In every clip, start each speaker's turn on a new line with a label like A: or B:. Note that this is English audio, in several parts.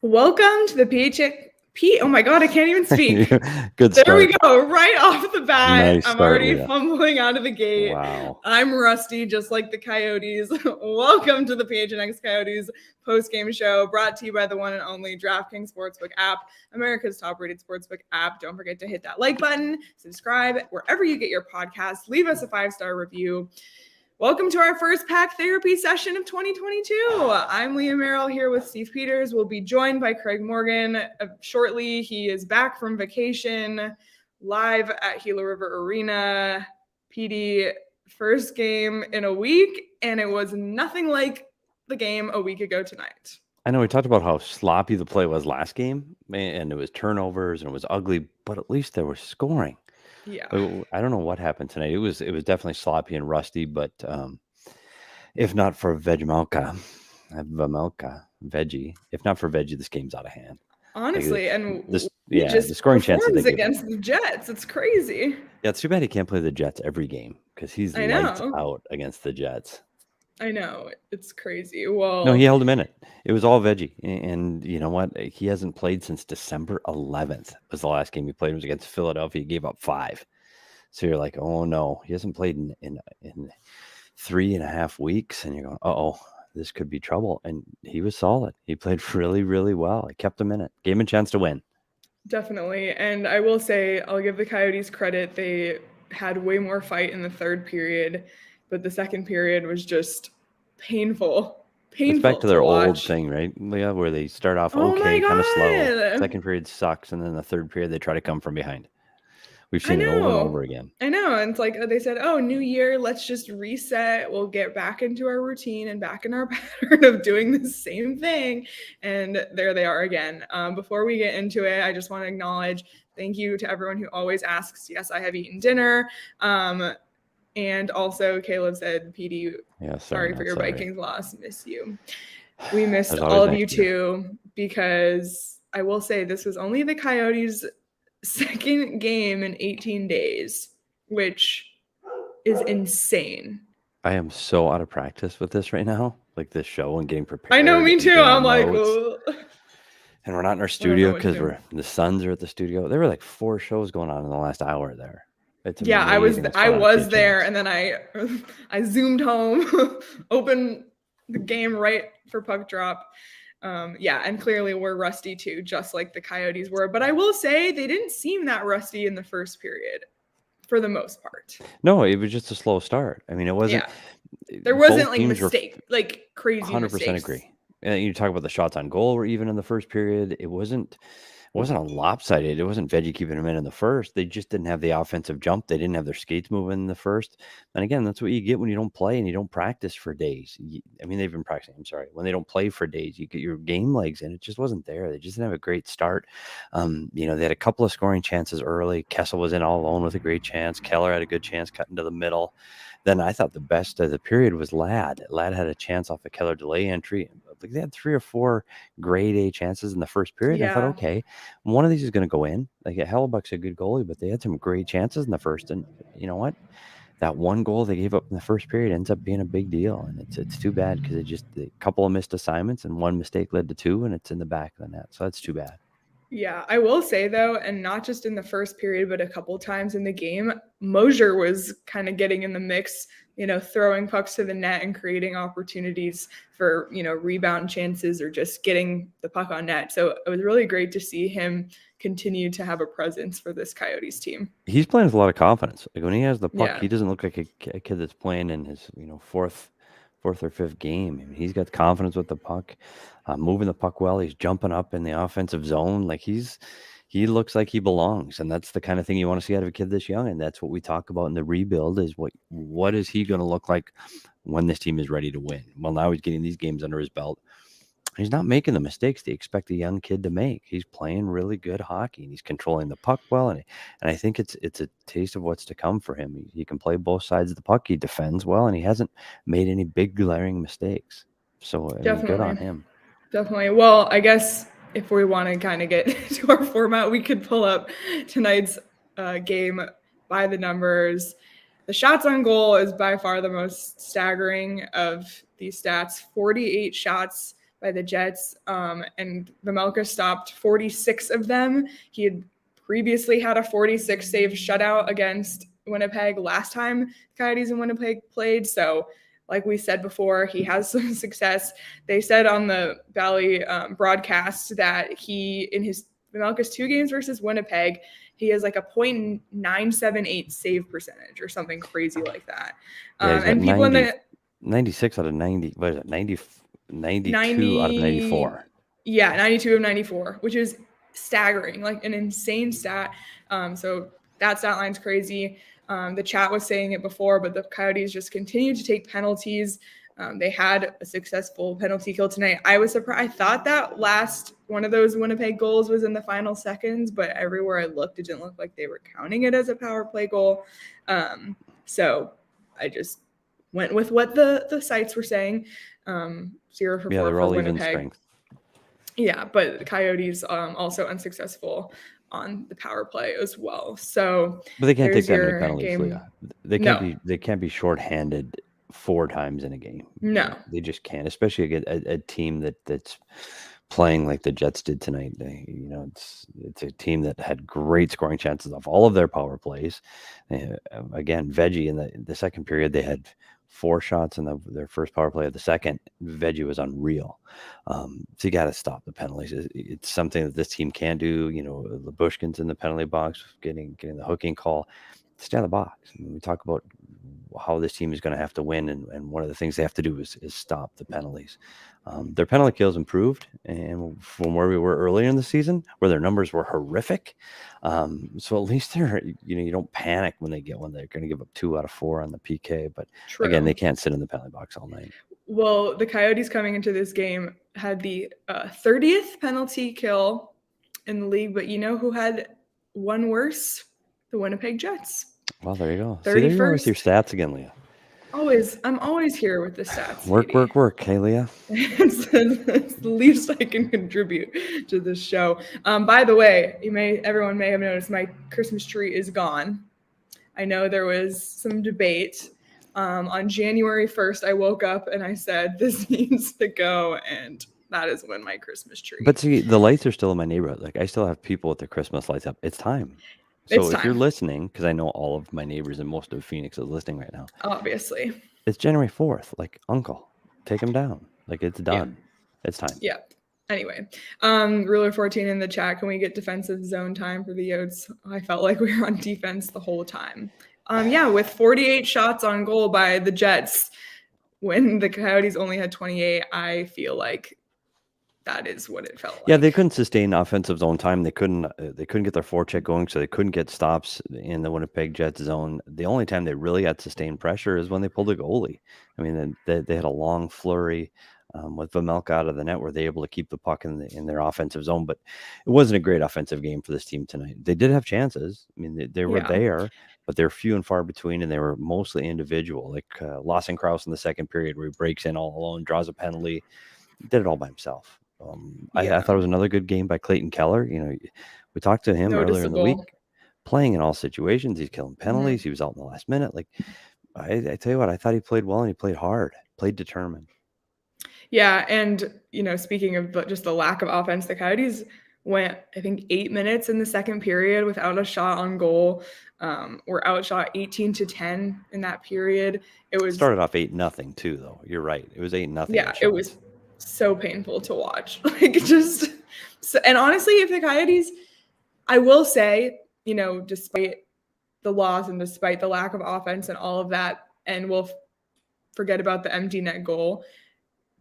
A: Welcome to the Oh my God, I can't even speak.
B: Good
A: There
B: start.
A: we go. Right off the bat.
B: Nice
A: I'm
B: start,
A: already
B: Leah.
A: fumbling out of the gate.
B: Wow.
A: I'm rusty, just like the Coyotes. Welcome to the PHNX Coyotes post-game show, brought to you by the one and only DraftKings Sportsbook app, America's top-rated sportsbook app. Don't forget to hit that like button, subscribe wherever you get your podcasts, leave us a 5-star review. Welcome to our first pack therapy session of 2022. I'm Leah Merrill here with Steve Peters. We'll be joined by Craig Morgan shortly. He is back from vacation, live at Gila River Arena. Petey, first game in a week, and it was nothing like the game a week ago tonight.
B: I know we talked about how sloppy the play was last game, and it was turnovers and it was ugly, but at least there was scoring.
A: Yeah.
B: I don't know what happened tonight. It was definitely sloppy and rusty, but if not for Vejmelka, Veggie, if not for Veggie, this game's out of hand.
A: Honestly,
B: the scoring chances
A: against the Jets. It's crazy.
B: Yeah, it's too bad he can't play the Jets every game because he's lights out against the Jets.
A: I know. It's crazy. Well,
B: no, he held him in it. It was all Veggie. And you know what? He hasn't played since December 11th was the last game he played. It was against Philadelphia. He gave up 5. So you're like, oh, no. He hasn't played in 3.5 weeks. And you're going, uh-oh, this could be trouble. And he was solid. He played really, really well. I kept him in it. Gave him a chance to win.
A: Definitely. And I will say, I'll give the Coyotes credit. They had way more fight in the third period. But the second period was just painful.
B: It's back to their old thing, right, Leah, where they start off kind of slow. Second period sucks, and then the third period they try to come from behind. We've seen it over and over again.
A: I know. And it's like they said, oh, new year, let's just reset. We'll get back into our routine and back in our pattern of doing the same thing. And there they are again. Before we get into it, I just want to acknowledge thank you to everyone who always asks, yes, I have eaten dinner. And also, Caleb said, Petey, sorry for your Vikings loss. Miss you. We missed all of you too, because I will say this was only the Coyotes' second game in 18 days, which is insane.
B: I am so out of practice with this right now, like this show and getting prepared.
A: I know, me too. I'm like,
B: and we're not in our studio because the Suns are at the studio. There were like 4 shows going on in the last hour there.
A: I was there, and then I zoomed home, opened the game right for puck drop. And clearly we're rusty too, just like the Coyotes were. But I will say they didn't seem that rusty in the first period, for the most part.
B: No, it was just a slow start. I mean, it wasn't.
A: Yeah. There wasn't like crazy 100% mistakes.
B: Agree. And you talk about the shots on goal were even in the first period. It wasn't a lopsided. It wasn't Veggie keeping them in the first. They just didn't have the offensive jump. They didn't have their skates moving in the first. And again, that's what you get when you don't play and you don't practice for days. They've been practicing. I'm sorry. When they don't play for days, you get your game legs in. It just wasn't there. They just didn't have a great start. They had a couple of scoring chances early. Kessel was in all alone with a great chance. Keller had a good chance cutting to the middle. Then I thought the best of the period was Ladd. Ladd had a chance off a Keller delay entry. Like they had 3 or 4 grade A chances in the first period. Yeah. I thought, okay, one of these is going to go in. Like Hellebuck's a good goalie, but they had some great chances in the first. And you know what? That one goal they gave up in the first period ends up being a big deal. And it's too bad because a couple of missed assignments and one mistake led to 2, and it's in the back of the net. So that's too bad.
A: Yeah, I will say, though, and not just in the first period, but a couple times in the game, Mosier was kind of getting in the mix, throwing pucks to the net and creating opportunities for, rebound chances or just getting the puck on net. So it was really great to see him continue to have a presence for this Coyotes team.
B: He's playing with a lot of confidence. Like when he has the puck, he doesn't look like a kid that's playing in his, fourth or 5th game. I mean, he's got confidence with the puck, moving the puck well. He's jumping up in the offensive zone. Like he looks like he belongs. And that's the kind of thing you want to see out of a kid this young. And that's what we talk about in the rebuild is what is he going to look like when this team is ready to win? Well, now he's getting these games under his belt. He's not making the mistakes they expect a young kid to make. He's playing really good hockey and he's controlling the puck well. And I think it's a taste of what's to come for him. He can play both sides of the puck. He defends well and he hasn't made any big glaring mistakes. So good on him.
A: Definitely. Well, I guess if we want to kind of get to our format, we could pull up tonight's game by the numbers. The shots on goal is by far the most staggering of these stats. 48 shots by the Jets. And Vejmelka stopped 46 of them. He had previously had a 46 save shutout against Winnipeg last time the Coyotes and Winnipeg played. So like we said before, he has some success. They said on the Valley broadcast that he, in his Vejmelka's 2 games versus Winnipeg, he has like a .978 save percentage or something crazy like that.
B: Yeah,
A: And people
B: 90,
A: in the
B: 96 out of 90, what is it, 92 out of
A: 90
B: 94.
A: Yeah, 92 of 94, which is staggering, like an insane stat. So that stat line's crazy. The chat was saying it before, but the Coyotes just continue to take penalties. They had a successful penalty kill tonight. I was surprised. I thought that last one of those Winnipeg goals was in the final seconds, but everywhere I looked, it didn't look like they were counting it as a power play goal. So I just went with what the sites were saying. 0 for 4
B: they're
A: for
B: all
A: Winnipeg.
B: even strength.
A: Yeah, but the Coyotes also unsuccessful on the power play as well. So,
B: but they can't take that many
A: your
B: penalties,
A: game.
B: Leah. They can't be shorthanded 4 times in a game.
A: No,
B: they just can't, especially against a team that's playing like the Jets did tonight. It's a team that had great scoring chances off all of their power plays. Again, Veggie in the second period, they had 4 shots in their first power play of the second. Veggie was unreal. So you got to stop the penalties. It's something that this team can do. Labushkin's in the penalty box, getting the hooking call. Stay on the box. I mean, we talk about how this team is going to have to win, and one of the things they have to do is stop the penalties. Their penalty kills improved, and from where we were earlier in the season, where their numbers were horrific. So at least you don't panic when they get one. They're going to give up 2 out of 4 on the PK, but again, they can't sit in the penalty box all night.
A: Well, the Coyotes coming into this game had the 30th penalty kill in the league, but you know who had one worse? The Winnipeg Jets.
B: Well, there you go.
A: 31st.
B: See, there you go with your stats again, Leah.
A: I'm always here with the stats.
B: Work. Hey, Leah.
A: It's the least I can contribute to this show. By the way, everyone may have noticed my Christmas tree is gone. I know there was some debate. On January 1st, I woke up and I said, this needs to go. And that is when my Christmas tree.
B: But see, the lights are still in my neighborhood. Like, I still have people with their Christmas lights up. It's time. So if you're listening, because I know all of my neighbors and most of Phoenix is listening right now.
A: Obviously.
B: It's January 4th. Like, uncle, take them down. Like, it's done. Yeah. It's time.
A: Yeah. Anyway, Ruler 14 in the chat. Can we get defensive zone time for the Yotes? I felt like we were on defense the whole time. With 48 shots on goal by the Jets, when the Coyotes only had 28, I feel like that is what it felt like.
B: Yeah, they couldn't sustain offensive zone time. They couldn't get their forecheck going, so they couldn't get stops in the Winnipeg Jets zone. The only time they really had sustained pressure is when they pulled a goalie. I mean, they had a long flurry with Vejmelka out of the net where they were able to keep the puck in their offensive zone, but it wasn't a great offensive game for this team tonight. They did have chances. I mean, they were there, but they're few and far between, and they were mostly individual. Like Lawson Krause in the second period where he breaks in all alone, draws a penalty, did it all by himself. I thought it was another good game by Clayton Keller. We talked to him earlier in the week, playing in all situations. He's killing penalties. He was out in the last minute. Like, I tell you what, I thought he played well and he played hard, played determined. Yeah,
A: and speaking of just the lack of offense, the Coyotes went, I think, 8 minutes in the second period without a shot on goal. Were outshot 18-10 in that period. It
B: started off 8-0 too, though. You're right. It was 8-0.
A: Yeah, it was so painful to watch. And honestly, if the Coyotes, I will say, despite the loss and despite the lack of offense and all of that, and we'll forget about the empty net goal,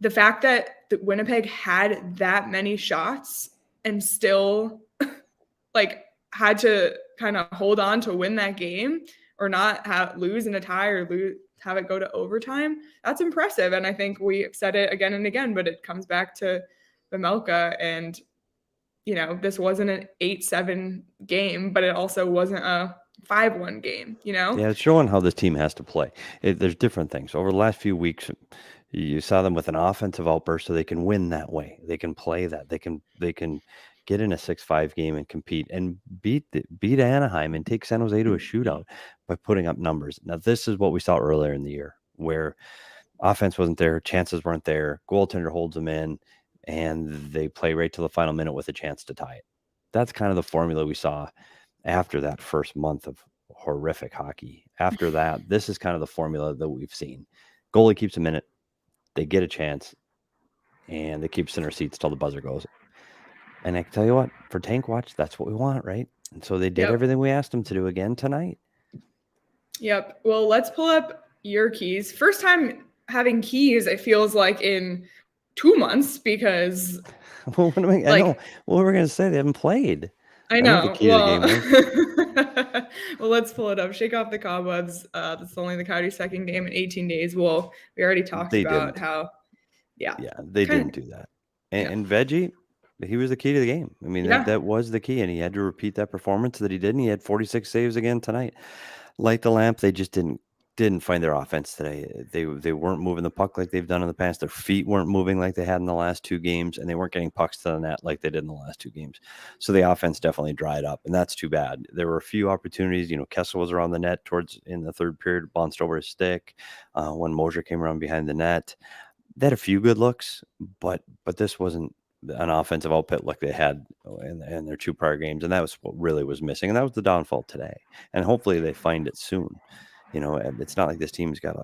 A: the fact that Winnipeg had that many shots and still had to kind of hold on to win that game or not lose in a tie or have it go to overtime, that's impressive. And I think we said it again and again, but it comes back to Vejmelka. And, this wasn't an 8-7 game, but it also wasn't a 5-1 game,
B: Yeah, it's showing how this team has to play. There's different things. Over the last few weeks, you saw them with an offensive outburst, so they can win that way. They can play that. They can get in a 6-5 game and compete and beat Anaheim and take San Jose to a shootout by putting up numbers. Now, this is what we saw earlier in the year, where offense wasn't there, chances weren't there, goaltender holds them in. and they play right to the final minute with a chance to tie it. That's kind of the formula we saw after that first month of horrific hockey. After that, this is kind of the formula that we've seen. Goalie keeps a minute, they get a chance, and they keep center seats till the buzzer goes. And I can tell you what, for Tank Watch, that's what we want, right? And so they did everything we asked them to do again tonight.
A: Yep. Well, let's pull up your keys. First time having keys, it feels like in 2 months because
B: well, what I know what we're gonna say. They haven't played.
A: I know.
B: The key to the game was.
A: Well, let's pull it up. Shake off the cobwebs. That's only the Coyotes' second game in 18 days. Well, we already talked about how. Yeah,
B: they didn't do that. And Veggie, he was the key to the game. I mean, that was the key, and he had to repeat that performance that he did, and he had 46 saves again tonight. Light the lamp. They just didn't find their offense today. They weren't moving the puck like they've done in the past. Their feet weren't moving like they had in the last 2 games, and they weren't getting pucks to the net like they did in the last 2 games. So the offense definitely dried up, and that's too bad. There were a few opportunities. Kessel was around the net in the third period, bounced over his stick. When Mosier came around behind the net, they had a few good looks, but this wasn't an offensive output like they had in their 2 prior games, and that was what really was missing, and that was the downfall today. And hopefully they find it soon. It's not like this team's got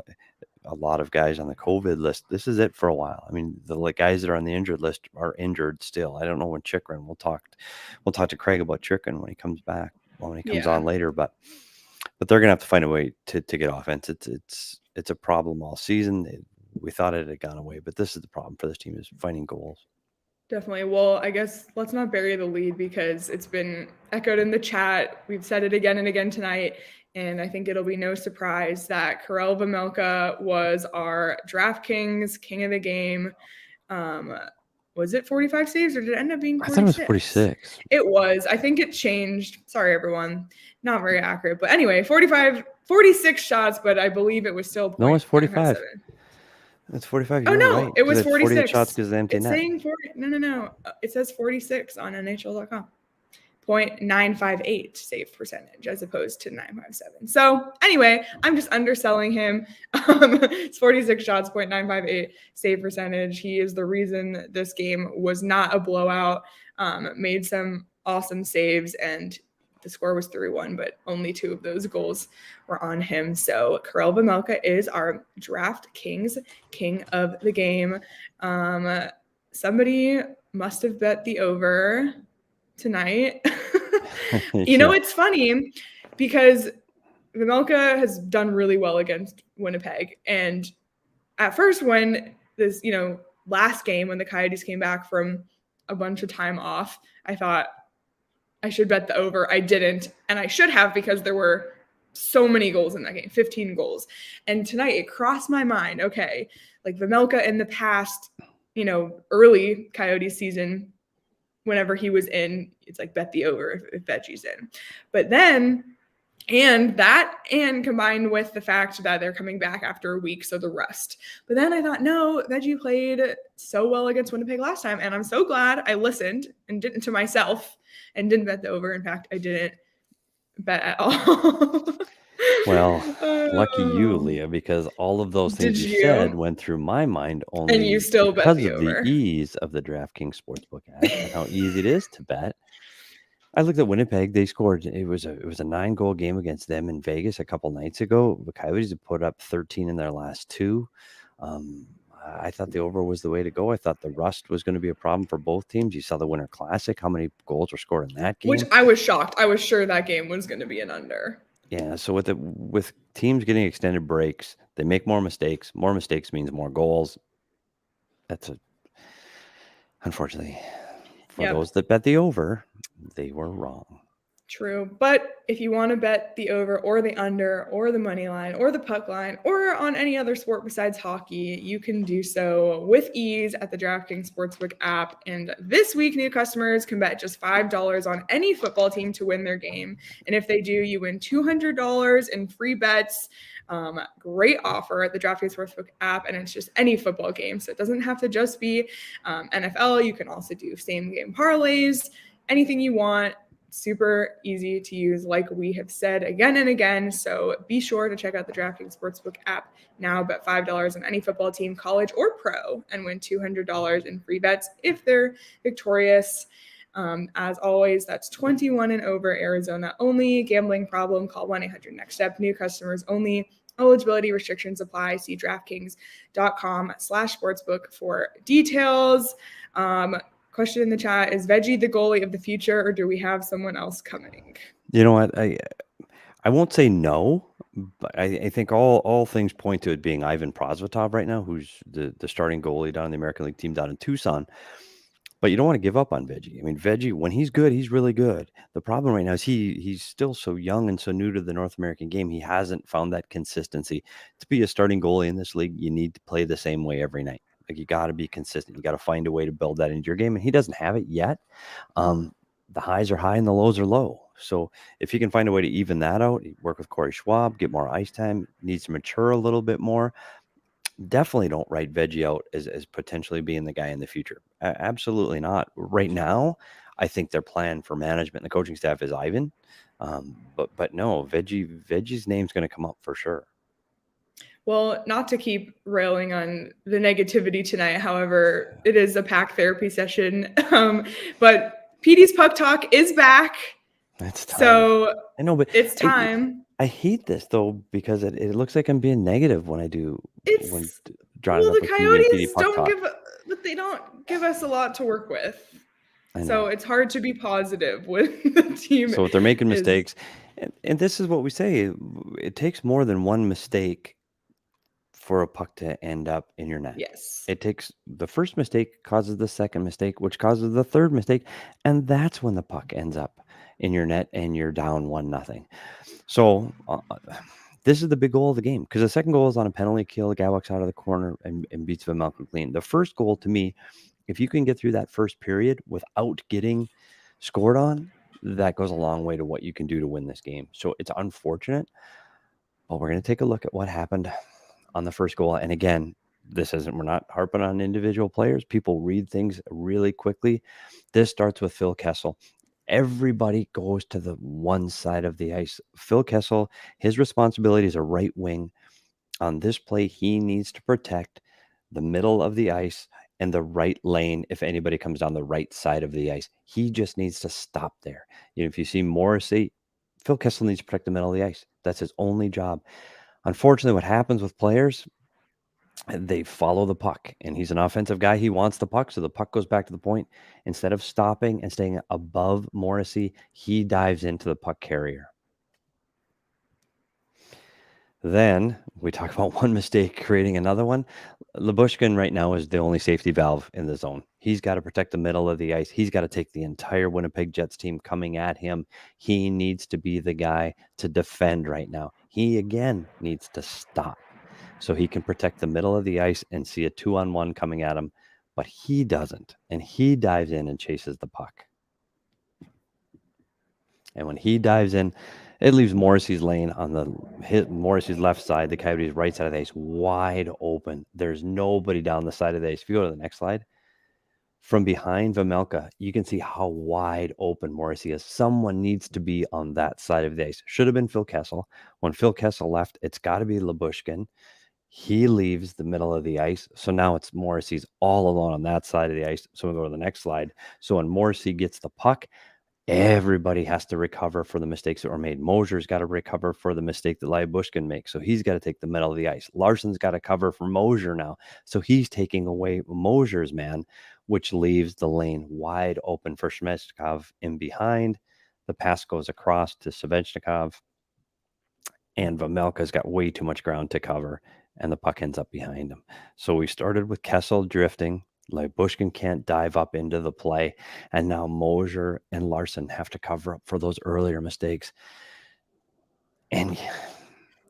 B: a lot of guys on the COVID list. This is it for a while. I mean, the guys that are on the injured list are injured still. I don't know when Chychrun. We'll talk to Craig about Chychrun when he comes back, when he comes on later. But they're gonna have to find a way to get offense. It's a problem all season. We thought it had gone away, but this is the problem for this team, is finding goals.
A: Definitely. Well, I guess let's not bury the lead because it's been echoed in the chat. We've said it again and again tonight, and I think it'll be no surprise that Karel Vejmelka was our DraftKings king of the game. Was it 45 saves, or did it end up being 46?
B: I thought it was 46.
A: It was. I think it changed. Sorry, everyone. Not very accurate. But anyway, 46 shots, but I believe it was still.
B: No, it's 45. It's 45.
A: Oh, no,
B: right.
A: it was 46.
B: 48 shots because of the empty net.
A: Saying 40. No. It says 46 on NHL.com. 0.958 save percentage as opposed to 957. So anyway, I'm just underselling him. It's 46 shots, 0.958 save percentage. He is the reason this game was not a blowout. Made some awesome saves, and the score was 3-1, but only 2 of those goals were on him. So Karel Vejmelka is our DraftKings king of the game. Somebody must have bet the over tonight. It's funny because Vejmelka has done really well against Winnipeg. And at first, when this, last game, when the Coyotes came back from a bunch of time off, I thought I should bet the over. I didn't. And I should have, because there were so many goals in that game, 15 goals. And tonight it crossed my mind. Okay. Like Vejmelka in the past, early Coyotes season, whenever he was in, it's like bet the over if Veggie's in. But then, and combined with the fact that they're coming back after a week, so the rest. But then I thought, no, Vejgie played so well against Winnipeg last time, and I'm so glad I listened and didn't to myself and didn't bet the over. In fact, I didn't bet at all.
B: Well, lucky you, Leah, because all of those things you said went through my mind only,
A: and you still bet the over.
B: Because of the ease of the DraftKings Sportsbook app and how easy it is to bet. I looked at Winnipeg. They scored. It was a 9-goal game against them in Vegas a couple nights ago. The Coyotes have put up 13 in their last 2. I thought the over was the way to go. I thought the rust was going to be a problem for both teams. You saw the Winter Classic, how many goals were scored in that game.
A: Which I was shocked. I was sure that game was going to be an under.
B: Yeah, so with teams getting extended breaks, they make more mistakes. More mistakes means more goals. Unfortunately, for those that bet the over, they were wrong.
A: True. But if you want to bet the over or the under or the money line or the puck line or on any other sport besides hockey, you can do so with ease at the DraftKings Sportsbook app. And this week, new customers can bet just $5 on any football team to win their game. And if they do, you win $200 in free bets. Great offer at the DraftKings Sportsbook app, and it's just any football game. So it doesn't have to just be NFL. You can also do same game parlays, anything you want. super easy to use, like we have said again and again. So be sure to check out the DraftKings Sportsbook app now. Bet $5 on any football team, college or pro, and win $200 in free bets if they're victorious. As always, that's 21 and over, Arizona only. Gambling problem, call 1-800-NEXT-STEP. New customers only. Eligibility restrictions apply. See DraftKings.com/sportsbook for details. Question in the chat, is Veggie the goalie of the future, or do we have someone else coming?
B: You know what? I won't say no, but I think all things point to it being Ivan Prosvetov right now, who's the starting goalie down in the American League team down in Tucson. But you don't want to give up on Veggie. I mean, Veggie, when he's good, he's really good. The problem right now is he's still so young and so new to the North American game. He hasn't found that consistency. To be a starting goalie in this league, you need to play the same way every night. Like, you got to be consistent. You got to find a way to build that into your game, and he doesn't have it yet. The highs are high and the lows are low. So if you can find a way to even that out, work with Corey Schwab, get more ice time, needs to mature a little bit more. Definitely don't write Veggie out as potentially being the guy in the future. Absolutely not. Right now, I think their plan for management and the coaching staff is Ivan. But no, Veggie's name's going to come up for sure.
A: Well, not to keep railing on the negativity tonight, however, it is a pack therapy session. But Petey's Puck Talk is back.
B: That's time.
A: So
B: I know, but
A: it's time.
B: I hate this though, because it looks like I'm being negative when I do.
A: The Coyotes they don't give us a lot to work with. So it's hard to be positive with the team.
B: So they're making mistakes. And this is what we say. It takes more than one mistake for a puck to end up in your net.
A: Yes.
B: It takes the first mistake causes the second mistake, which causes the third mistake. And that's when the puck ends up in your net and you're down 1-0. So this is the big goal of the game, because the second goal is on a penalty kill. The guy walks out of the corner and beats Vejmelka clean. The first goal, to me, if you can get through that first period without getting scored on, that goes a long way to what you can do to win this game. So it's unfortunate, but we're going to take a look at what happened on the first goal. And again, we're not harping on individual players. People read things really quickly. This starts with Phil Kessel. Everybody goes to the one side of the ice. Phil Kessel, his responsibility is a right wing. On this play, he needs to protect the middle of the ice and the right lane if anybody comes down the right side of the ice. He just needs to stop there. If you see Morrissey, Phil Kessel needs to protect the middle of the ice. That's his only job. Unfortunately, what happens with players, they follow the puck, and he's an offensive guy. He wants the puck, so the puck goes back to the point. Instead of stopping and staying above Morrissey, he dives into the puck carrier. Then we talk about one mistake creating another one. Lyubushkin right now is the only safety valve in the zone. He's got to protect the middle of the ice. He's got to take the entire Winnipeg Jets team coming at him. He needs to be the guy to defend right now. He, again, needs to stop so he can protect the middle of the ice and see a 2-on-1 coming at him. But he doesn't, and he dives in and chases the puck. And when he dives in, it leaves Morrissey's lane on Morrissey's left side, the Coyotes' right side of the ice, wide open. There's nobody down the side of the ice. If you go to the next slide, from behind Vejmelka, you can see how wide open Morrissey is. Someone needs to be on that side of the ice. Should have been Phil Kessel. When Phil Kessel left, it's got to be Lyubushkin. He leaves the middle of the ice. So now it's Morrissey's all alone on that side of the ice. So we'll go to the next slide. So when Morrissey gets the puck, everybody has to recover for the mistakes that were made. Moser's got to recover for the mistake that Lyubushkin makes. So he's got to take the middle of the ice. Larson's got to cover for Moser now. So he's taking away Moser's man, which leaves the lane wide open for Svechnikov in behind. The pass goes across to Svechnikov, and Vejmelka's got way too much ground to cover, and the puck ends up behind him. So we started with Kessel drifting. Lyubushkin can't dive up into the play, and now Moser and Larson have to cover up for those earlier mistakes. And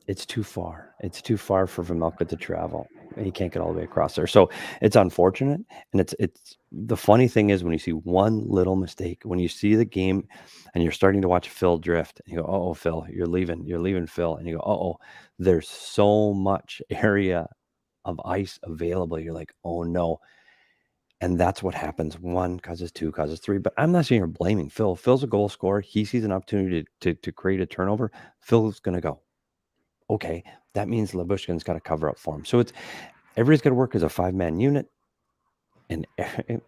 B: it's too far. It's too far for Vejmelka to travel. He can't get all the way across there. So it's unfortunate. And it's the funny thing is, when you see one little mistake, when you see the game and you're starting to watch Phil drift, and you go, oh, Phil, you're leaving Phil. And you go, oh, there's so much area of ice available. You're like, oh no. And that's what happens. 1 causes 2, causes 3. But I'm not sitting here blaming Phil. Phil's a goal scorer. He sees an opportunity to create a turnover. Phil's going to go. Okay, that means Lyubushkin's got to cover up for him. So everybody's got to work as a 5-man unit. And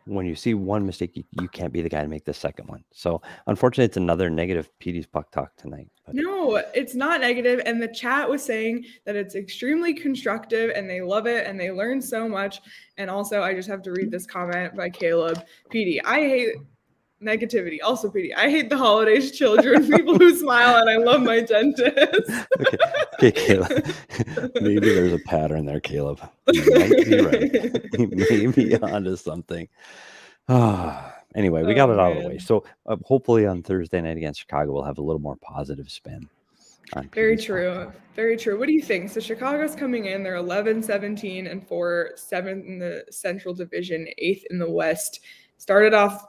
B: when you see one mistake, you can't be the guy to make the second one. So unfortunately, it's another negative Petey's puck talk tonight. But
A: no, it's not negative. And the chat was saying that it's extremely constructive and they love it and they learn so much. And also, I just have to read this comment by Caleb. Petey, I hate negativity. Also, Petey, I hate the holidays, children, people who smile, and I love my dentist.
B: Okay, Caleb. Maybe there's a pattern there, Caleb. You might be right. You may be onto something. Anyway, we got it out of the way. So hopefully on Thursday night against Chicago, we'll have a little more positive spin.
A: Very true. Very true. What do you think? So Chicago's coming in. They're 11-17-4, 7th in the Central Division, 8th in the West. Started off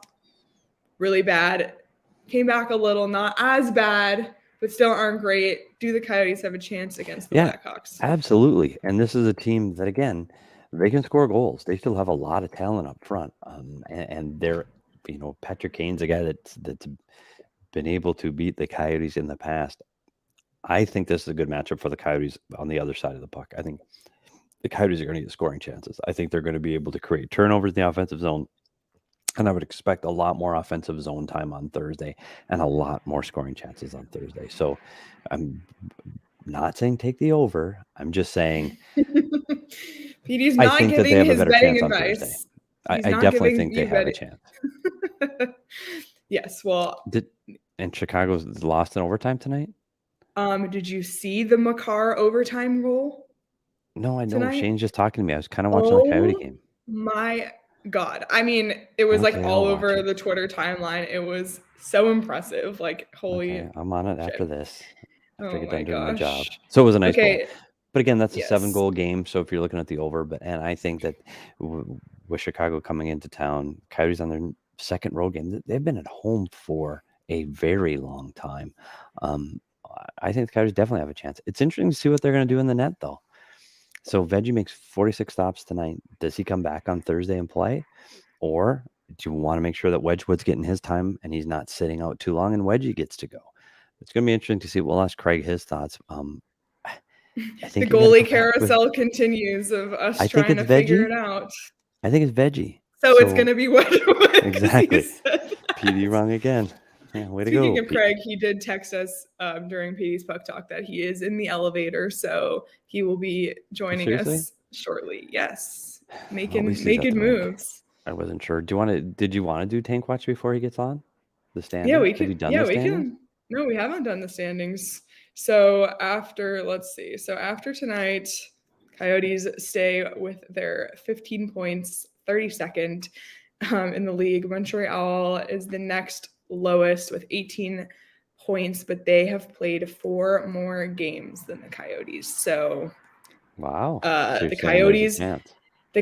A: really bad. Came back a little, not as bad, but still aren't great. Do the Coyotes have a chance against the Blackhawks?
B: Absolutely. And this is a team that, again, they can score goals. They still have a lot of talent up front. And they're, Patrick Kane's a guy that's been able to beat the Coyotes in the past. I think this is a good matchup for the Coyotes on the other side of the puck. I think the Coyotes are going to get scoring chances. I think they're going to be able to create turnovers in the offensive zone. And I would expect a lot more offensive zone time on Thursday and a lot more scoring chances on Thursday. So I'm not saying take the over. I'm just saying
A: Petey's not giving his betting advice.
B: I definitely think they have a chance.
A: Yes, well.
B: And Chicago's lost in overtime tonight?
A: Did you see the Makar overtime goal?
B: No, I know. Tonight? Shane's just talking to me. I was kind of watching the Coyote game.
A: My God. I mean, it was all over the Twitter timeline. It was so impressive. Like, holy.
B: Okay, I'm on it after this. After I get done doing my job.
A: Gosh.
B: So it was a nice goal. But again, that's a 7-goal game. So if you're looking at the over, and I think that with Chicago coming into town, Coyotes on their second road game, they've been at home for a very long time. I think the Coyotes definitely have a chance. It's interesting to see what they're going to do in the net, though. So Veggie makes 46 stops tonight. Does he come back on Thursday and play? Or do you want to make sure that Wedgwood's getting his time and he's not sitting out too long and Wedgie gets to go? It's going to be interesting to see. We'll ask Craig his thoughts. I think
A: the goalie carousel continues of us trying to figure it out.
B: I think it's Veggie.
A: So it's going to be Wedgwood.
B: Exactly. PD wrong again. Yeah, way to go.
A: Speaking of Craig, he did text us during Petey's Puck Talk that he is in the elevator, so he will be joining us shortly. Yes, making moves.
B: I wasn't sure. Did you want to do Tank Watch before he gets on the standings?
A: Yeah, we can. We can. No, we haven't done the standings. So after tonight, Coyotes stay with their 15 points, 32nd in the league. Montreal is the next lowest with 18 points, but they have played 4 more games than the Coyotes. So
B: wow.
A: The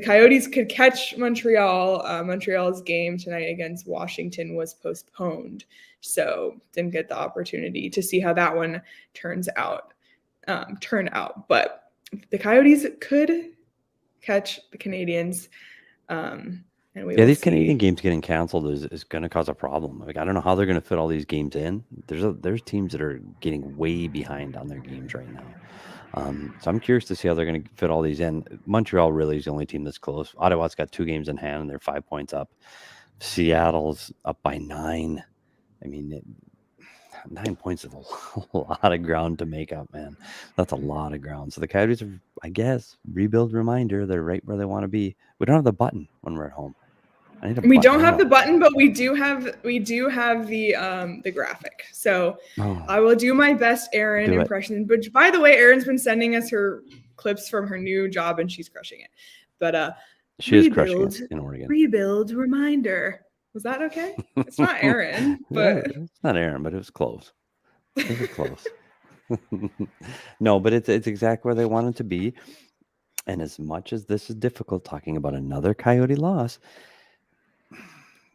A: Coyotes could catch Montreal. Montreal's game tonight against Washington was postponed, so didn't get the opportunity to see how that one turn out. But the Coyotes could catch the Canadiens.
B: These Canadian games getting canceled is going to cause a problem. Like, I don't know how they're going to fit all these games in. There's teams that are getting way behind on their games right now. So I'm curious to see how they're going to fit all these in. Montreal really is the only team that's close. Ottawa's got 2 games in hand, and they're 5 points up. Seattle's up by 9. I mean, 9 points is a lot of ground to make up, man. That's a lot of ground. So the Coyotes are, I guess, rebuild reminder. They're right where they want to be. We don't have the button when we're at home.
A: We don't have the button, but we do have the graphic. So I will do my best Erin impression. But by the way, Erin's been sending us her clips from her new job, and she's crushing it. But
B: she is crushing it in Oregon.
A: Rebuild reminder. Was that okay? It's not Erin, but
B: it's not Erin, but it was close. It was close. No, but it's exactly where they wanted to be. And as much as this is difficult talking about another Coyote loss,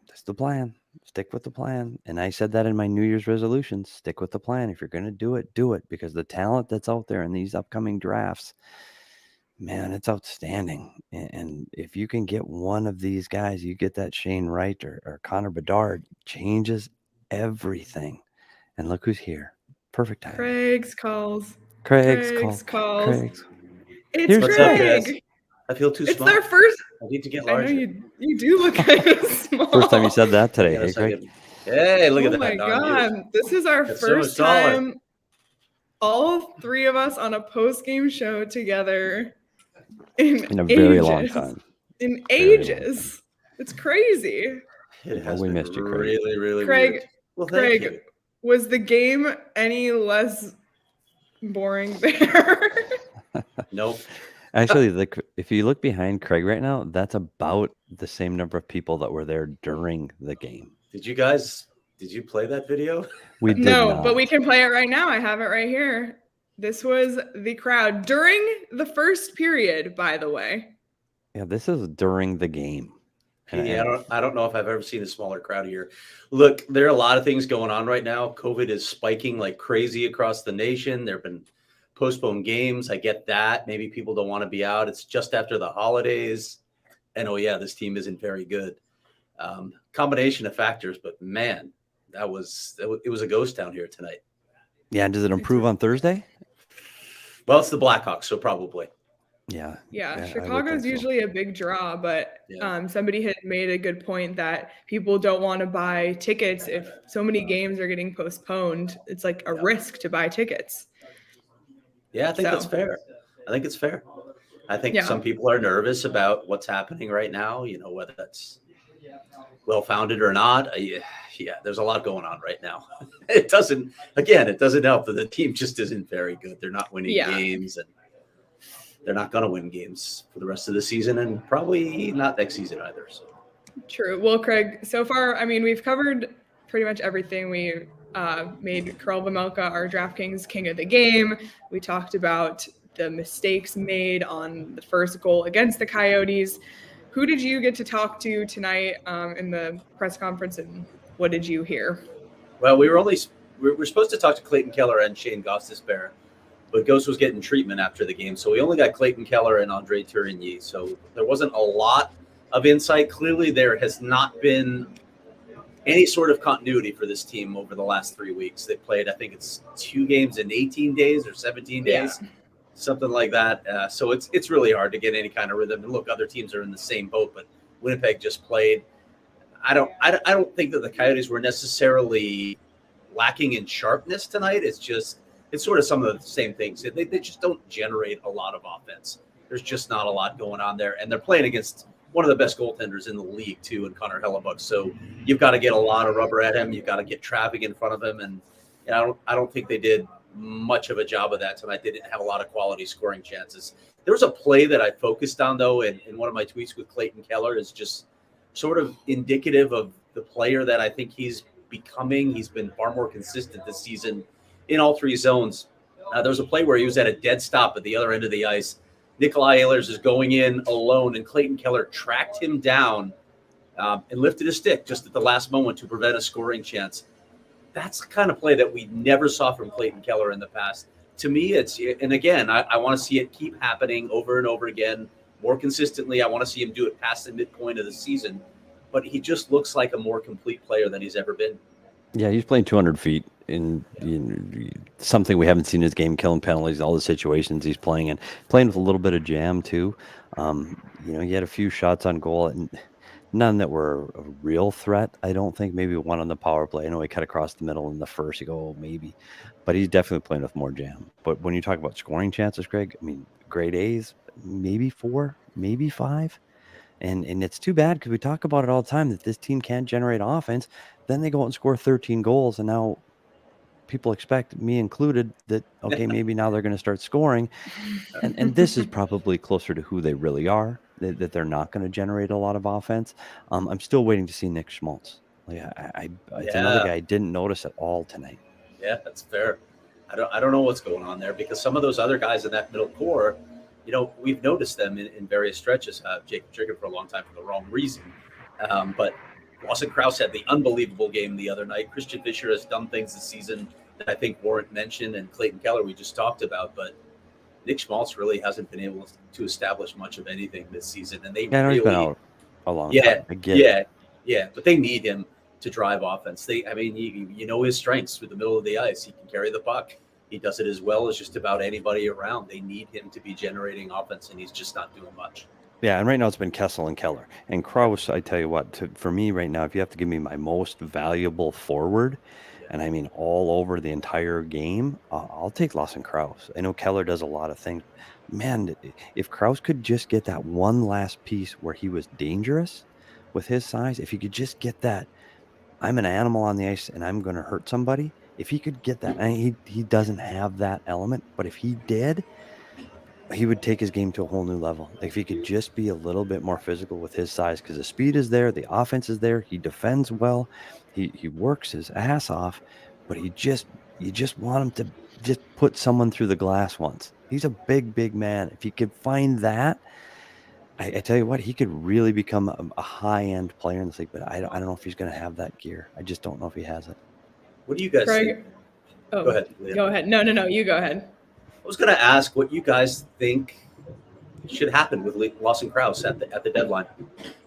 B: that's the plan. Stick with the plan. And I said that in my New Year's resolution. Stick with the plan. If you're going to do it, do it. Because the talent that's out there in these upcoming drafts, Man, it's outstanding. And if you can get one of these guys, you get that Shayne Wright or Connor Bedard, changes everything. And look who's here. Perfect timing.
A: Craig's calls.
B: Craig's call.
A: It's
B: Here's
C: What's up,
A: Craig.
C: guys? I feel too
A: It's
C: small.
A: their first.
C: I need to get
A: I know
C: larger.
A: you do look kind of small.
B: First time you said that today.
C: Hang on a
B: Hey, Craig.
C: second. Hey, look at
A: Oh
C: that.
A: my
C: on
A: god,
C: you.
A: this is our
C: That's so much
A: first
C: taller.
A: time, all three of us on a post-game show together in
B: In a very
A: ages.
B: long time.
A: In
B: Very long
A: ages. It's crazy.
C: It has
B: we
C: been
B: missed you, Craig.
C: really, really
A: Craig,
C: weird. Well, thank
A: Craig,
C: you.
A: was the game any less boring there?
C: Nope.
B: Actually, if you look behind Craig right now, that's about the same number of people that were there during the game.
C: Did you play that video?
B: We did
A: No,
B: not.
A: but we can play it right now. I have it right here. This was the crowd during the first period, by the way.
B: Yeah, this is during the game.
C: Yeah, I don't know if I've ever seen a smaller crowd here. Look, there are a lot of things going on right now. COVID is spiking like crazy across the nation. There have been postponed games. I get that. Maybe people don't want to be out. It's just after the holidays. And oh yeah, this team isn't very good. Combination of factors, but man, it was a ghost town here tonight.
B: Yeah, does it improve on Thursday?
C: Well, it's the Blackhawks, so probably.
B: Yeah,
A: Chicago's usually a big draw, but somebody had made a good point that people don't want to buy tickets if so many games are getting postponed. It's like a risk to buy tickets.
C: Yeah, I think that's fair. I think it's fair. I think some people are nervous about what's happening right now, whether that's well-founded or not. Yeah, there's a lot going on right now. It doesn't help that the team just isn't very good. They're not winning games, and they're not going to win games for the rest of the season, and probably not next season either. So.
A: True. Well, Craig, so far, I mean, we've covered pretty much everything. We made Karel Vejmelka our DraftKings king of the game. We talked about the mistakes made on the first goal against the Coyotes. Who did you get to talk to tonight in the press conference, and what did you hear?
C: Well, we're supposed to talk to Clayton Keller and Shayne Gostisbehere, but Ghost was getting treatment after the game, so we only got Clayton Keller and Andre Tourigny. So there wasn't a lot of insight. Clearly, there has not been any sort of continuity for this team over the last 3 weeks. They played, I think it's 2 games in 18 days or 17 days, something like that. So it's really hard to get any kind of rhythm. And look, other teams are in the same boat, but Winnipeg just played. I don't think that the Coyotes were necessarily lacking in sharpness tonight. It's sort of some of the same things. They just don't generate a lot of offense. There's just not a lot going on there. And they're playing against one of the best goaltenders in the league, too, in Connor Hellebuck. So you've got to get a lot of rubber at him. You've got to get traffic in front of him. And I don't think they did much of a job of that tonight. They didn't have a lot of quality scoring chances. There was a play that I focused on, though, in one of my tweets with Clayton Keller is just sort of indicative of the player that I think he's becoming. He's been far more consistent this season in all 3 zones. There was a play where he was at a dead stop at the other end of the ice. Nikolai Ehlers is going in alone, and Clayton Keller tracked him down and lifted his stick just at the last moment to prevent a scoring chance. That's the kind of play that we never saw from Clayton Keller in the past. To me, and again, I want to see it keep happening over and over again, more consistently. I want to see him do it past the midpoint of the season, but he just looks like a more complete player than he's ever been. Yeah,
B: he's playing 200 feet in something we haven't seen in his game, killing penalties, all the situations he's playing in, playing with a little bit of jam too. He had a few shots on goal, and none that were a real threat. I don't think. Maybe one on the power play. I know he cut across the middle in the first. You go, oh, maybe, but he's definitely playing with more jam. But when you talk about scoring chances, Greg, I mean, grade A's, maybe 4, maybe 5. And it's too bad because we talk about it all the time that this team can't generate offense. Then they go out and score 13 goals, and now people expect, me included, that, okay, maybe now they're going to start scoring. And this is probably closer to who they really are, that they're not going to generate a lot of offense. I'm still waiting to see Nick Schmaltz. It's another guy I didn't notice at all tonight.
C: Yeah, that's fair. I don't know what's going on there because some of those other guys in that middle core, we've noticed them in various stretches. Jacob Chicken for a long time for the wrong reason. But Lawson Krause had the unbelievable game the other night. Christian Fischer has done things this season that I think warrant mention, and Clayton Keller we just talked about. But Nick Schmaltz really hasn't been able to establish much of anything this season, and they
B: Yeah, I know he's been
C: really,
B: out a long
C: yeah,
B: time. I get it.
C: yeah, but they need him to drive offense. I mean, you know his strengths through the middle of the ice. He can carry the puck. He does it as well as just about anybody around. They need him to be generating offense, and he's just not doing much.
B: Yeah, and right now it's been Kessel and Keller. And Kraus, I tell you what, for me right now, if you have to give me my most valuable forward, and I mean all over the entire game, I'll take Lawson Kraus. I know Keller does a lot of things. Man, if Kraus could just get that one last piece where he was dangerous with his size, if he could just get that, I'm an animal on the ice and I'm going to hurt somebody. If he could get that, and he doesn't have that element, but if he did, he would take his game to a whole new level. Like if he could just be a little bit more physical with his size, because the speed is there, the offense is there, he defends well, he works his ass off, but you just want him to just put someone through the glass once. He's a big man. If he could find that, I tell you what, he could really become a high-end player in the league. But I don't know if he's going to have that gear. I just don't know if he has it.
C: What do you guys
A: Craig?
C: think?
A: Oh,
C: Go ahead, Leah.
A: Go ahead. No, you go ahead.
C: I was going to ask what you guys think should happen with Lawson Kraus at the deadline.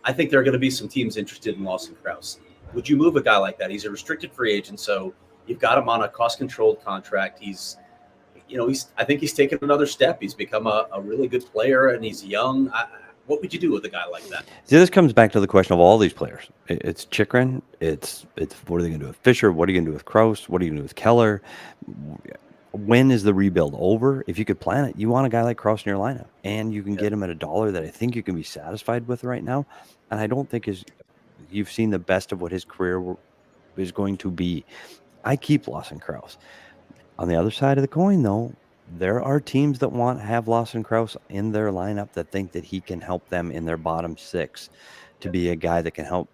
C: I think there are going to be some teams interested in Lawson Kraus. Would you move a guy like that? He's a restricted free agent, so you've got him on a cost-controlled contract. I think he's taken another step. He's become a really good player, and he's young. What would you do with a guy like that?
B: See, this comes back to the question of all these players. It's Chychrun. It's what are they going to do with Fisher? What are you going to do with Kraus? What are you going to do with Keller? When is the rebuild over? If you could plan it, you want a guy like Kraus in your lineup, and you can get him at $1 that I think you can be satisfied with right now. And I don't think you've seen the best of what his career is going to be. I keep Lawson Kraus. On the other side of the coin, though, there are teams that want to have Lawson Kraus in their lineup that think that he can help them in their bottom six to be a guy that can help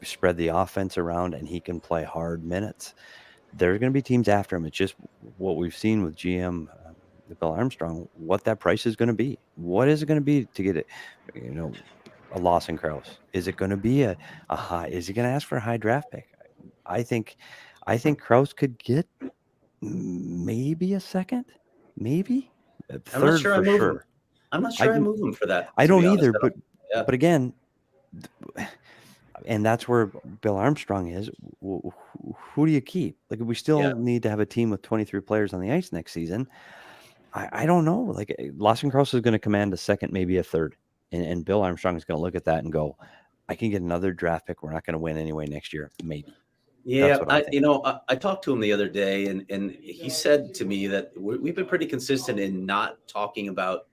B: spread the offense around, and he can play hard minutes. There's going to be teams after him. It's just what we've seen with GM Bill Armstrong, what that price is going to be. What is it going to be to get it? A Lawson Kraus. Is it going to be a high? Is he going to ask for a high draft pick? I think Kraus could get maybe a second, maybe a third.
C: I'm not sure
B: for sure.
C: I'm not sure I move him for that.
B: I don't either, but again, and that's where Bill Armstrong is. Who do you keep? Like, we still need to have a team with 23 players on the ice next season. I don't know. Like, Lawson Kraus is going to command a second, maybe a third, and Bill Armstrong is going to look at that and go, I can get another draft pick. We're not going to win anyway next year, maybe.
C: Yeah, I talked to him the other day, and he said to me that we've been pretty consistent in not talking about,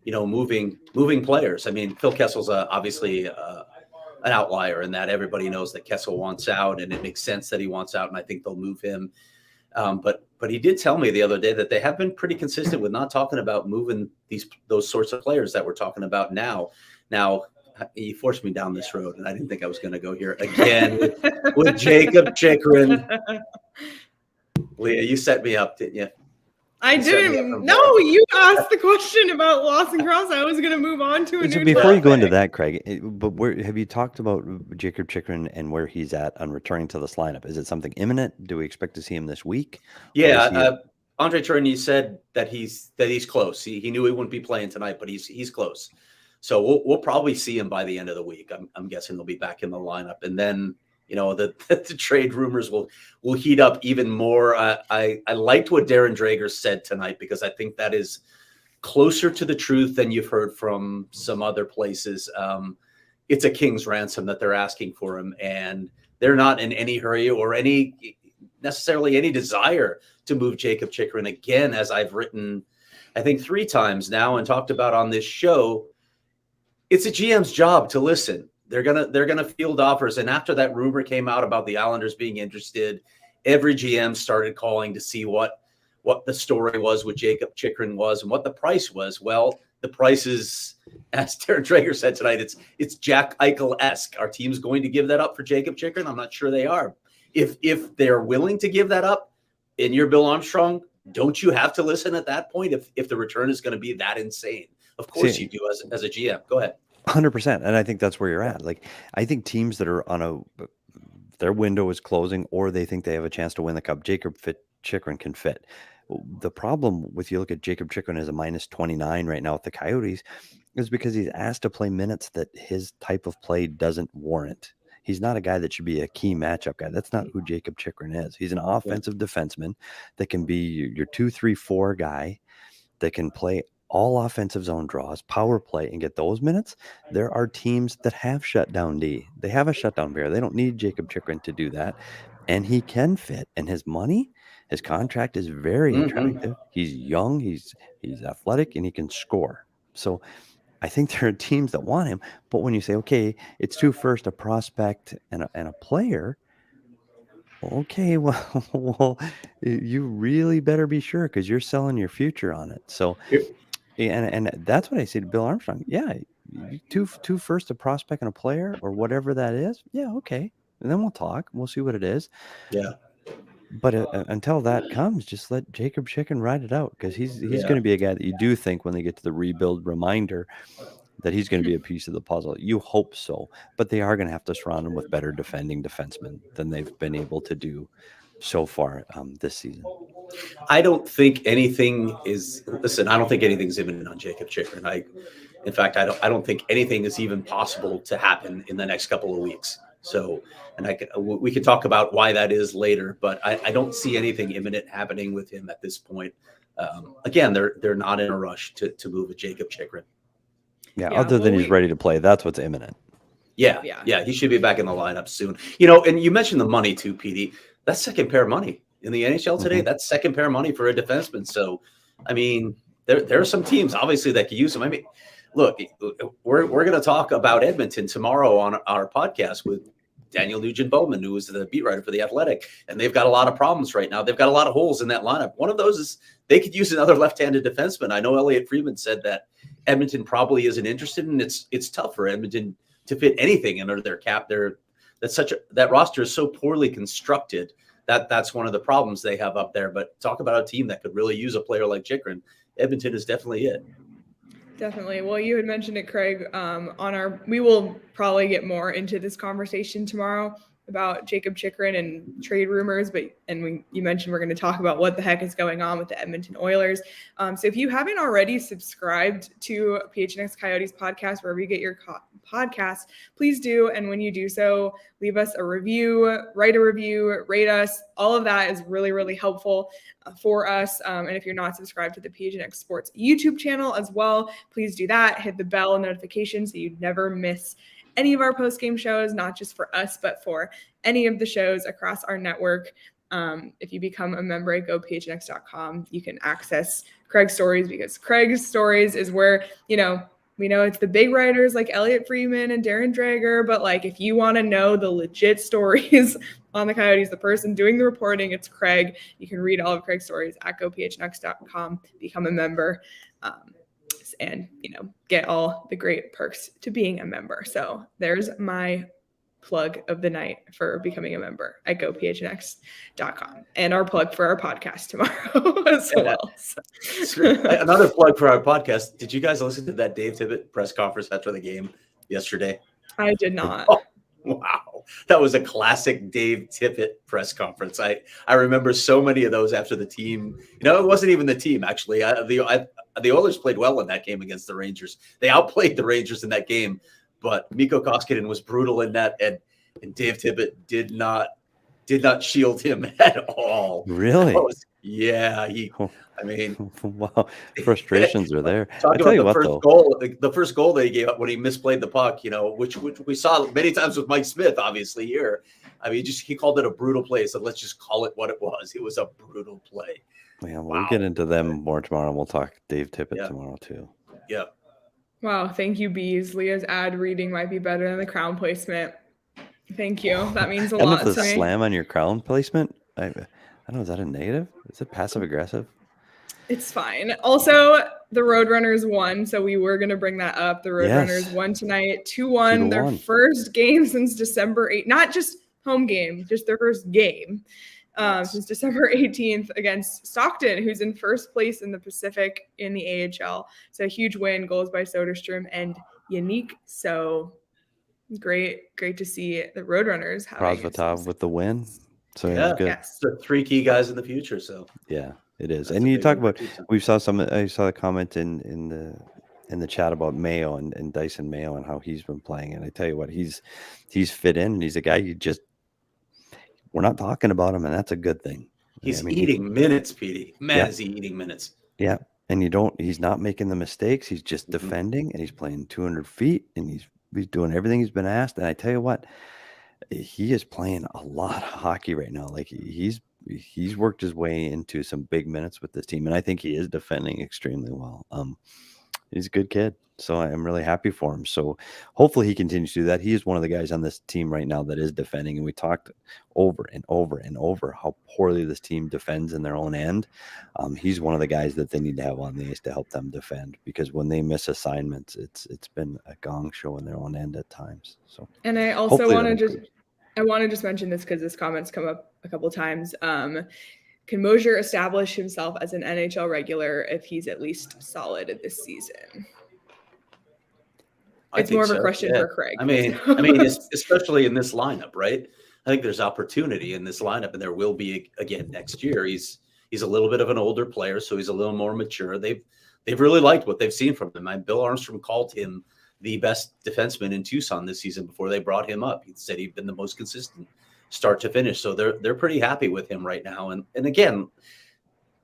C: moving players. I mean, Phil Kessel's obviously an outlier in that everybody knows that Kessel wants out, and it makes sense that he wants out, and I think they'll move him. But he did tell me the other day that they have been pretty consistent with not talking about moving those sorts of players that we're talking about now. Now, you forced me down this road, and I didn't think I was going to go here again with Jacob Chychrun. Leah, you set me up, didn't you?
A: I didn't. No, you asked the question about Lawson Kraus. I was going to move on to a new.
B: Before you go into that, Craig, but have you talked about Jacob Chychrun and where he's at on returning to this lineup? Is it something imminent? Do we expect to see him this week?
C: Yeah, Andre Tourigny said that he's close. He knew he wouldn't be playing tonight, but he's close. So we'll probably see him by the end of the week. I'm guessing he'll be back in the lineup, and then the trade rumors will heat up even more. I liked what Darren Drager said tonight, because I think that is closer to the truth than you've heard from some other places. It's a king's ransom that they're asking for him, and they're not in any hurry or necessarily any desire to move Jacob Chychrun. Again, as I've written, I think 3 times now and talked about on this show, it's a GM's job to listen. They're gonna field offers. And after that rumor came out about the Islanders being interested, every GM started calling to see what the story was, what Jacob Chychrun was, and what the price was. Well, the price is, as Darren Drager said tonight, it's Jack Eichel-esque. Our team's going to give that up for Jacob Chychrun? I'm not sure they are. If they're willing to give that up, and you're Bill Armstrong, don't you have to listen at that point if the return is going to be that insane? Of course you do as a GM. Go ahead.
B: 100%. And I think that's where you're at. Like, I think teams that are their window is closing, or they think they have a chance to win the cup, Jacob Chychrun can fit. The problem with you look at Jacob Chikrin as a -29 right now with the Coyotes is because he's asked to play minutes that his type of play doesn't warrant. He's not a guy that should be a key matchup guy. That's not who Jacob Chikrin is. He's an offensive defenseman that can be your 2-3-4 guy that can play all offensive zone draws, power play, and get those minutes. There are teams that have shutdown D. They have a shutdown bear. They don't need Jacob Chikrin to do that. And he can fit. And his money, his contract is very attractive. He's young, he's athletic, and he can score. So I think there are teams that want him. But when you say, okay, it's 2 first, a prospect, and a player, okay, well, you really better be sure because you're selling your future on it. So, and that's what I say to Bill Armstrong. Yeah, two first, a prospect and a player, or whatever that is. Yeah, okay, and then we'll talk. We'll see what it is.
C: Yeah.
B: But until that comes, just let Jacob Chikrin ride it out because he's going to be a guy that you do think when they get to the rebuild reminder that he's going to be a piece of the puzzle. You hope so, but they are going to have to surround him with better defending defensemen than they've been able to do so far this season.
C: I don't think anything is. Listen, I don't think anything's imminent on Jacob Chikrin. In fact, I don't think anything is even possible to happen in the next couple of weeks. So, and we can talk about why that is later, but I don't see anything imminent happening with him at this point. Again, they're not in a rush to move a Jacob Chikrin.
B: Yeah, other than he's ready to play, that's what's imminent.
C: Yeah, he should be back in the lineup soon. And you mentioned the money too, Petey. That's second pair money in the NHL today. That's second pair money for a defenseman. So, I mean, there are some teams obviously that can use them. I mean, look, we're going to talk about Edmonton tomorrow on our podcast with Daniel Nugent-Bowman, who is the beat writer for The Athletic, and they've got a lot of problems right now. They've got a lot of holes in that lineup. One of those is they could use another left-handed defenseman. I know Elliot Friedman said that Edmonton probably isn't interested, and it's tough for Edmonton to fit anything under their cap. That roster is so poorly constructed that's one of the problems they have up there. But talk about a team that could really use a player like Chikrin. Edmonton is definitely it.
A: Definitely. Well, you had mentioned it, Craig. We will probably get more into this conversation tomorrow about Jacob Chikrin and trade rumors, you mentioned we're going to talk about what the heck is going on with the Edmonton Oilers. So if you haven't already subscribed to PHNX Coyotes podcast, wherever you get your podcasts, please do. And when you do so, leave us a review, write a review, rate us. All of that is really, really helpful for us. And if you're not subscribed to the PHNX Sports YouTube channel as well, please do that. Hit the bell and notification so you never miss any of our post-game shows, not just for us, but for any of the shows across our network. If you become a member at gophnx.com, you can access Craig's stories, because Craig's stories is where, we know it's the big writers like Elliot Friedman and Darren Drager, but if you want to know the legit stories on the Coyotes, the person doing the reporting, it's Craig. You can read all of Craig's stories at gophnx.com, become a member, and get all the great perks to being a member. So there's my plug of the night for becoming a member at gophnx.com, and our plug for our podcast tomorrow as well.
C: Another plug for our podcast. Did you guys listen to that Dave Tippett press conference after the game yesterday?
A: I did not.
C: Oh, wow. That was a classic Dave Tippett press conference. I remember so many of those after the team. It wasn't even the team, actually. The Oilers played well in that game against the Rangers. They outplayed the Rangers in that game, but Mikko Koskinen was brutal in that, and Dave Tippett did not shield him at all.
B: Really? Wow, frustrations are there.
C: Talking about the first goal that he gave up when he misplayed the puck, which we saw many times with Mike Smith, obviously here. I mean, he called it a brutal play. So let's just call it what it was. It was a brutal play.
B: Yeah, we'll get into them more tomorrow. We'll talk Dave Tippett tomorrow too.
C: Yeah.
A: Wow, thank you, Bees. Leah's ad reading might be better than the crown placement. Thank you. That means a lot to me.
B: The slam on your crown placement, I don't know, is that a negative? Is it passive aggressive?
A: It's fine. Also, the Roadrunners won, so we were going to bring that up. The Roadrunners won tonight, 2-1. Their first game since December 8th. Not just home game, just their first game since December 18th against Stockton, who's in first place in the Pacific in the AHL. So a huge win, goals by Soderstrom and Yannick. So great to see the Roadrunners.
B: Prosvetov with the win. So
C: good. Yes. So 3 key guys in the future. So
B: yeah. It is.
C: That's
B: And
C: a
B: you
C: big
B: talk
C: one for
B: about,
C: Tucson.
B: I saw a comment in the chat about Mayo and Dyson Mayo and how he's been playing. And I tell you what, he's fit in, and he's a guy we're not talking about him, and that's a good thing.
C: He's
B: I mean,
C: eating minutes, Petey. Man,
B: Yeah.
C: is he eating minutes.
B: yeah. And he's not making the mistakes. He's just defending, and he's playing 200 feet, and he's doing everything he's been asked. And I tell you what, he is playing a lot of hockey right now. Like he's worked his way into some big minutes with this team, and I think he is defending extremely well. He's a good kid, so I'm really happy for him. So hopefully he continues to do that. He is one of the guys on this team right now that is defending, and we talked over and over and over how poorly this team defends in their own end. He's one of the guys that they need to have on the ice to help them defend, because when they miss assignments, it's been a gong show in their own end at times. So,
A: and I also
B: hopefully
A: want to
B: that
A: just
B: improves.
A: I want to just mention this because this comment's come up a couple times. Can Mosier establish himself as an NHL regular if he's at least solid this season? It's more of a question for Craig.
C: I mean, especially in this lineup, right? I think there's opportunity in this lineup, and there will be again next year. He's a little bit of an older player, so he's a little more mature. They've really liked what they've seen from him. Bill Armstrong called him the best defenseman in Tucson this season before they brought him up. He said he'd been the most consistent start to finish. So they're pretty happy with him right now. And again,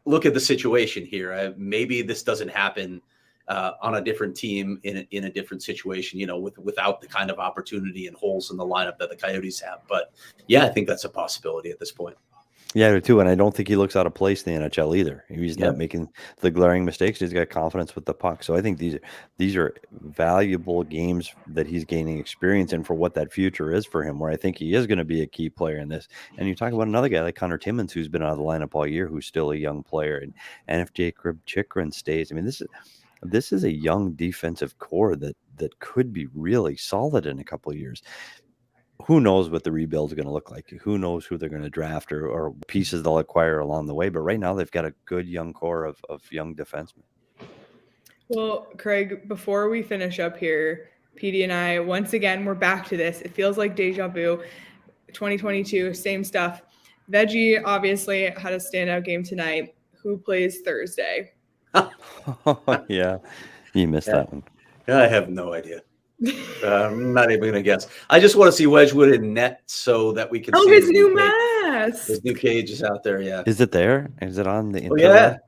C: look at the situation here. Maybe this doesn't happen on a different team in a different situation, without the kind of opportunity and holes in the lineup that the Coyotes have. But yeah, I think that's a possibility at this point.
B: Yeah, too. And I don't think he looks out of place in the NHL either. He's not making the glaring mistakes. He's got confidence with the puck. So I think these are valuable games that he's gaining experience in for what that future is for him, where I think he is going to be a key player in this. And you talk about another guy like Connor Timmins, who's been out of the lineup all year, who's still a young player. And if Jacob Chychrun stays, I mean, this is a young defensive core that could be really solid in a couple of years. Who knows what the rebuild is going to look like? Who knows who they're going to draft or pieces they'll acquire along the way? But right now they've got a good young core of young defensemen.
A: Well, Craig, before we finish up here, Petey and I, once again, we're back to this. It feels like deja vu. 2022, same stuff. Veggie obviously had a standout game tonight. Who plays Thursday?
B: Yeah, you missed that one.
C: I have no idea. I'm not even going to guess. I just want to see Wedgwood in net so that we can see
A: his new mask.
C: His new cage is out there, yeah.
B: Is it there? Is it on the internet?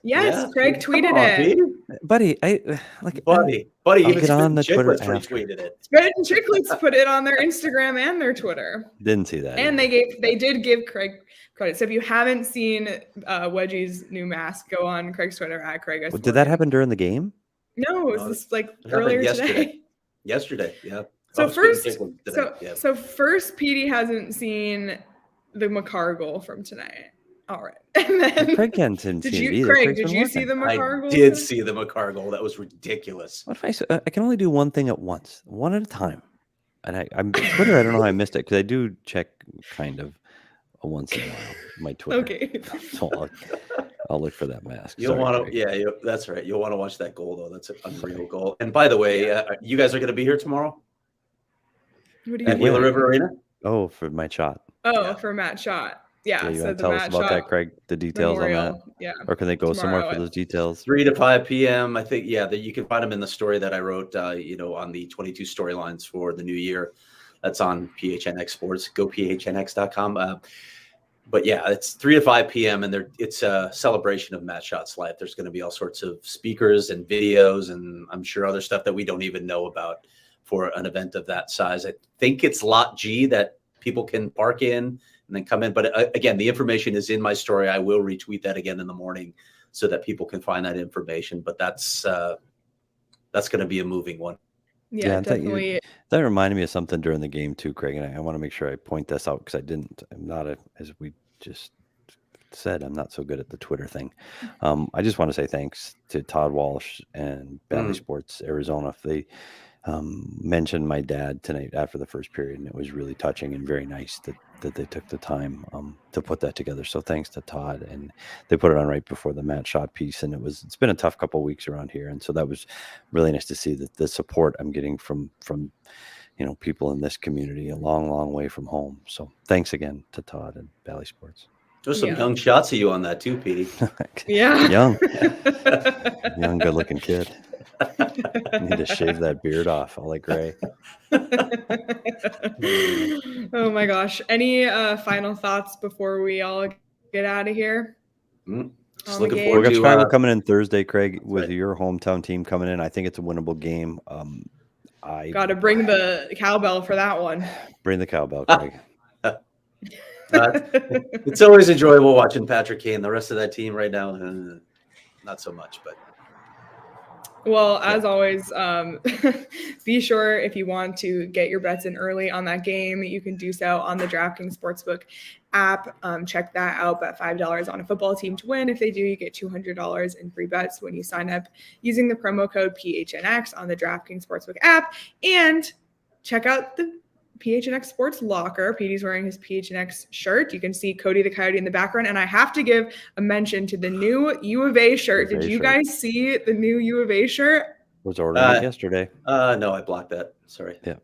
C: Yeah.
A: Yes, Craig tweeted it.
B: Buddy,
C: Buddy,
B: even get on the Twitter app.
C: Retweeted it.
A: Spit and Chicklets put it on their Instagram and their Twitter.
B: Didn't see that.
A: And they did give Craig credit. So if you haven't seen Wedgie's new mask, go on Craig's Twitter at Craig.
B: Did that happen during the game?
A: No, it was just earlier today.
C: Yesterday, yeah.
A: So first, Petey hasn't seen the McCarr goal from tonight. All right. And then
B: Craig didn't see it either.
A: Craig, did you see the McCarr goal?
C: I did see the McCarr goal. That was ridiculous.
B: What if I can only do one thing at once, one at a time. And I'm Twitter, I don't know how I missed it, because I do check kind of once in a while my Twitter.
A: Okay.
B: So I'll look for that mask.
C: You'll want to, that's right. You'll want to watch that goal, though. That's an unreal goal. And by the way, you guys are going to be here tomorrow at Gila River Arena?
B: Oh, for my shot.
A: Oh, for Matt's shot. Yeah.
B: You
A: so
B: want to tell us about that, Craig? The details
A: Memorial.
B: on that?
A: Yeah.
B: Or can they go somewhere for those details?
C: 3 to 5 p.m. I think, you can find them in the story that I wrote, on the 22 storylines for the new year. That's on PHNX Sports. Go PHNX.com. But yeah, it's 3 to 5 p.m. and it's a celebration of Matt Schott's life. There's going to be all sorts of speakers and videos, and I'm sure other stuff that we don't even know about for an event of that size. I think it's Lot G that people can park in and then come in. But again, the information is in my story. I will retweet that again in the morning so that people can find that information. But that's going to be a moving one.
A: Yeah, definitely.
B: That reminded me of something during the game too, Craig, and I want to make sure I point this out because I'm not, as we just said, I'm not so good at the Twitter thing. I just want to say thanks to Todd Walsh and Valley Sports Arizona. They mentioned my dad tonight after the first period, and it was really touching and very nice that they took the time to put that together. So thanks to Todd, and they put it on right before the Matt Schott piece, and it's been a tough couple of weeks around here, and so that was really nice to see that the support I'm getting from people in this community a long way from home. So thanks again to Todd and Valley Sports.
C: There's some young shots of you on that too, Petey.
A: Yeah.
B: Young, good-looking kid. Need to shave that beard off, all like gray.
A: Oh my gosh. Any final thoughts before we all get out of here?
C: Just looking forward
B: we got
C: to
B: Chicago coming in Thursday, Craig, with
C: right.
B: your hometown team coming in. I think it's a winnable game. I
A: got to bring the cowbell for that one.
B: Bring the cowbell, Craig.
C: It's always enjoyable watching Patrick Kane. The rest of that team right now, not so much, but.
A: Well, as always, be sure if you want to get your bets in early on that game, you can do so on the DraftKings Sportsbook app. Check that out. Bet $5 on a football team to win. If they do, you get $200 in free bets when you sign up using the promo code PHNX on the DraftKings Sportsbook app. And check out the PHNX Sports Locker. Petey's wearing his PHNX shirt. You can see Cody the Coyote in the background. And I have to give a mention to the new U of A shirt. Did you guys see the new U of A shirt?
B: Was ordering it yesterday.
C: No, I blocked that. Sorry.
B: Yeah.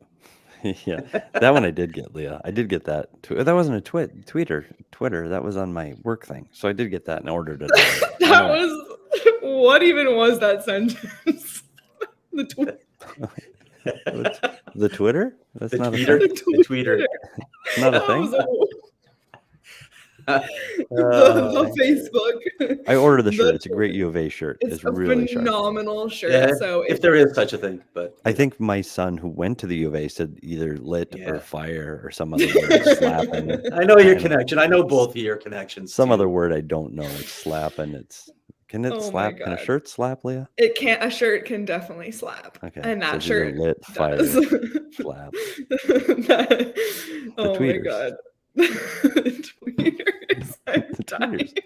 B: Yeah. That one I did get, Leah. I did get that. That wasn't a Twitter. That was on my work thing. So I did get that and ordered it.
A: What even was that sentence?
B: The Twitter? That's
C: the
B: not
C: tweeter.
B: a thing.
C: The tweeter.
B: Not a thing.
A: The Facebook.
B: I ordered the shirt. It's a great U of A shirt.
A: It's a
B: really
A: phenomenal shirt.
C: Yeah,
A: so
C: if there is such a thing, but
B: I think my son who went to the U of A said either lit or fire or some other word. Slapping.
C: I know your connection. I know both of your connections.
B: Some other word I don't know. It's slapping. Can it slap? Can a shirt slap, Leah?
A: It can't. A shirt can definitely slap.
B: Okay.
A: And that
B: so
A: shirt
B: lit, fire, slap.
A: Oh my god. The tweeters.
B: The tweeters.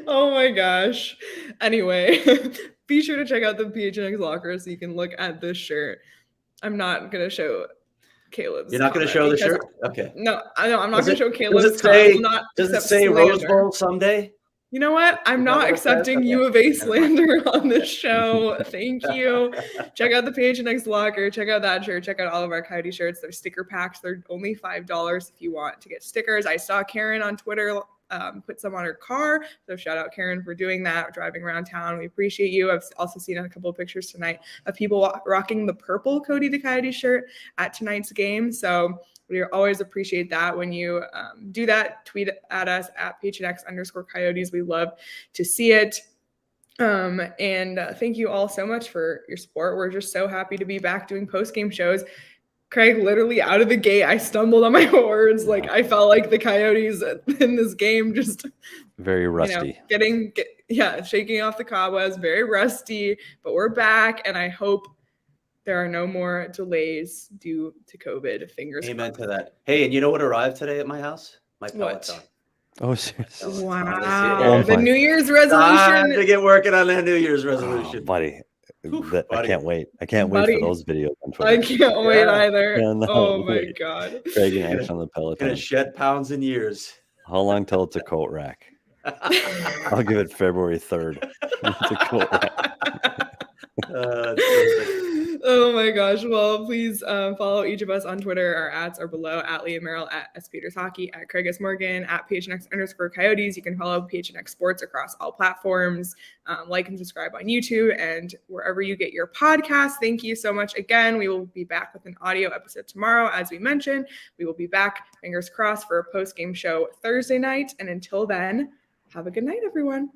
A: Oh my gosh. Anyway, be sure to check out the PHNX locker so you can look at this shirt. I'm not gonna show Caleb's.
C: You're not going to show the shirt? Okay.
A: No, I'm not going to show Caleb's.
C: Does it say Rose Bowl someday?
A: You know what? I'm not accepting U of A slander on this show. Thank you. Check out the PHNX locker. Check out that shirt. Check out all of our Coyote shirts. They're sticker packs. They're only $5 if you want to get stickers. I saw Karen on Twitter put some on her car. So shout out Karen for doing that, driving around town. We appreciate you. I've also seen a couple of pictures tonight of people rocking the purple Cody the Coyote shirt at tonight's game. So we always appreciate that when you do that. Tweet at us at PHNX_Coyotes. We love to see it. And thank you all so much for your support. We're just so happy to be back doing post-game shows. Craig, literally out of the gate, I stumbled on my words. Like I felt like the Coyotes in this game just
B: very rusty.
A: Shaking off the cobwebs, very rusty. But we're back, and I hope there are no more delays due to COVID. Fingers
C: Amen
A: crossed.
C: to that. Hey, and you know what arrived today at my house? My Peloton.
B: Oh, seriously?
A: Wow. The New Year's resolution.
C: Time to get working on that New Year's resolution.
B: Buddy. I can't wait. I can't wait for those videos on Twitter.
A: I can't wait either.
B: Yeah, no,
A: oh my God.
B: Craig and action on the Peloton.
C: Gonna shed pounds in years.
B: How long till it's a coat rack? I'll give it February 3rd. It's a coat rack.
A: Oh my gosh. Well, please follow each of us on Twitter. Our ads are below at Leah Merrill, at S Peters Hockey, at Craig S Morgan, at PHNX_Coyotes. You can follow PHNX Sports across all platforms. Like and subscribe on YouTube and wherever you get your podcasts. Thank you so much again. We will be back with an audio episode tomorrow. As we mentioned, we will be back, fingers crossed, for a post-game show Thursday night. And until then, have a good night, everyone.